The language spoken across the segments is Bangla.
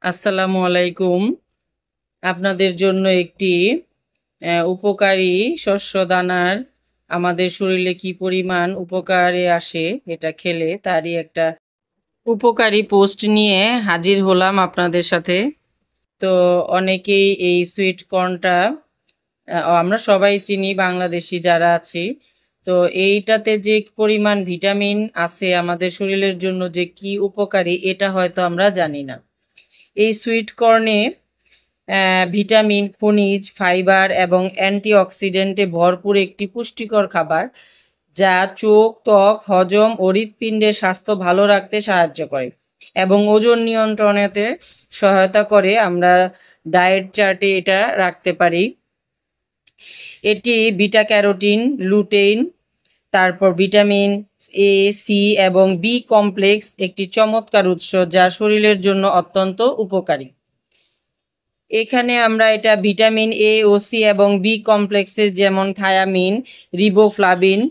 আসসালামু আলাইকুম। আপনাদের জন্য একটি উপকারী শস্য দানার আমাদের শরীরে কি পরিমাণ উপকারে আসে এটা খেলে তারই একটা উপকারী পোস্ট নিয়ে হাজির হলাম আপনাদের সাথে। তো অনেকেই এই সুইট কর্নটা আমরা সবাই চিনি বাংলাদেশি যারা আছি। তো এইটাতে যে পরিমাণ ভিটামিন আছে আমাদের শরীরের জন্য যে কি উপকারী এটা হয়তো আমরা জানি না। এই সুইট কর্নে ভিটামিন, খনিজ, ফাইবার এবং অ্যান্টিঅক্সিডেন্টে ভরপুর একটি পুষ্টিকর খাবার, যা চোখ, ত্বক, হজম ও হৃৎপিণ্ডের স্বাস্থ্য ভালো রাখতে সাহায্য করে এবং ওজন নিয়ন্ত্রণেতে সহায়তা করে। আমরা ডায়েট চার্টে এটা রাখতে পারি। এটি বিটা ক্যারোটিন, লুটেইন, তারপর ভিটামিন এ, সি এবং বি কমপ্লেক্স একটি চমৎকার উৎস যা শরীরের জন্য অত্যন্ত উপকারী। এখানে আমরা এটা ভিটামিন এ ও সি এবং বি কমপ্লেক্সের যেমন থায়ামিন, রিবোফ্লাভিন,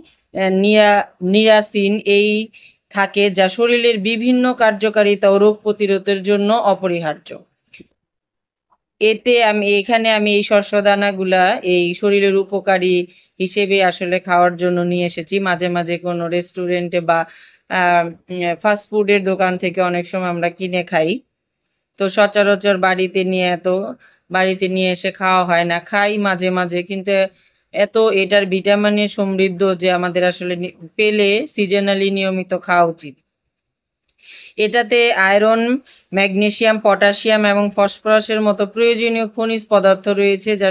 নিয়াসিন এই থাকে, যা শরীরের বিভিন্ন কার্যকারিতা ও রোগ প্রতিরোধের জন্য অপরিহার্য। এখানে আমি এই শস্যদানাগুলা এই শরীরের উপকারী হিসেবে আসলে খাওয়ার জন্য নিয়ে এসেছি। মাঝে মাঝে কোনো রেস্টুরেন্টে বা ফাস্ট ফুডের দোকান থেকে অনেক সময় আমরা কিনে খাই। তো সচরাচর বাড়িতে নিয়ে এসে খাওয়া হয় না, খাই মাঝে মাঝে, কিন্তু এটার ভিটামিনে সমৃদ্ধ যে আমাদের আসলে পেলে সিজনালি নিয়মিত খাওয়া উচিত। এটাতে আয়রন, ম্যাগনেসিয়াম, পটাশিয়াম এবং ফসফরাসের মতো প্রয়োজনীয় খনিজ পদার্থ রয়েছে, যা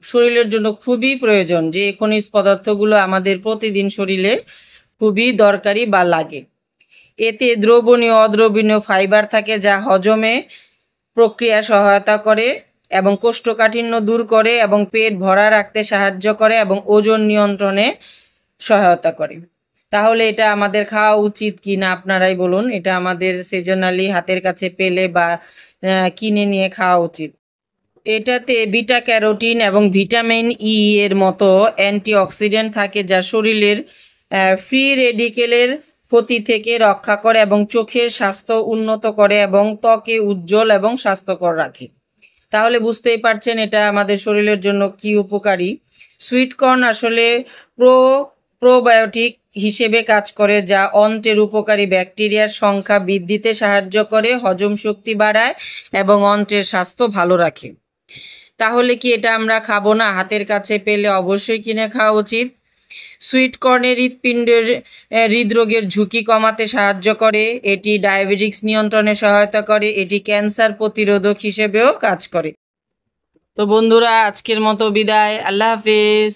শরীরের জন্য খুবই প্রয়োজন। যে খনিজ পদার্থগুলো আমাদের প্রতিদিন শরীরে খুবই দরকারি বা লাগে। এতে দ্রবণীয়, অদ্রবণীয় ফাইবার থাকে, যা হজমে প্রক্রিয়া সহায়তা করে এবং কোষ্ঠকাঠিন্য দূর করে এবং পেট ভরা রাখতে সাহায্য করে এবং ওজন নিয়ন্ত্রণে সহায়তা করে। তাহলে এটা আমাদের খাওয়া উচিত কি না আপনারাই বলুন। এটা আমাদের সিজনালি হাতের কাছে পেলে বা কিনে নিয়ে খাওয়া উচিত। এটাতে বিটা ক্যারোটিন এবং ভিটামিন ই এর মতো অ্যান্টিঅক্সিডেন্ট থাকে, যা শরীরের ফ্রি রেডিকেলের ক্ষতি থেকে রক্ষা করে এবং চোখের স্বাস্থ্য উন্নত করে এবং ত্বকে উজ্জ্বল এবং স্বাস্থ্যকর রাখে। তাহলে বুঝতেই পারছেন এটা আমাদের শরীরের জন্য কি উপকারী। সুইট কর্ন আসলে প্রোবায়োটিক হিসেবে কাজ করে, যা অন্ত্রের উপকারী ব্যাকটেরিয়ার সংখ্যা বৃদ্ধিতে সাহায্য করে, হজম শক্তি বাড়ায় এবং অন্ত্রের স্বাস্থ্য ভালো রাখে। তাহলে কি এটা আমরা খাবো না? হাতের কাছে পেলে অবশ্যই কিনে খাওয়া উচিত। সুইট কর্নে হৃদরোগের ঝুঁকি কমাতে সাহায্য করে, এটি ডায়াবেটিক্স নিয়ন্ত্রণে সহায়তা করে, এটি ক্যান্সার প্রতিরোধক হিসেবেও কাজ করে। তো বন্ধুরা, আজকের মতো বিদায়। আল্লাহ হাফেজ।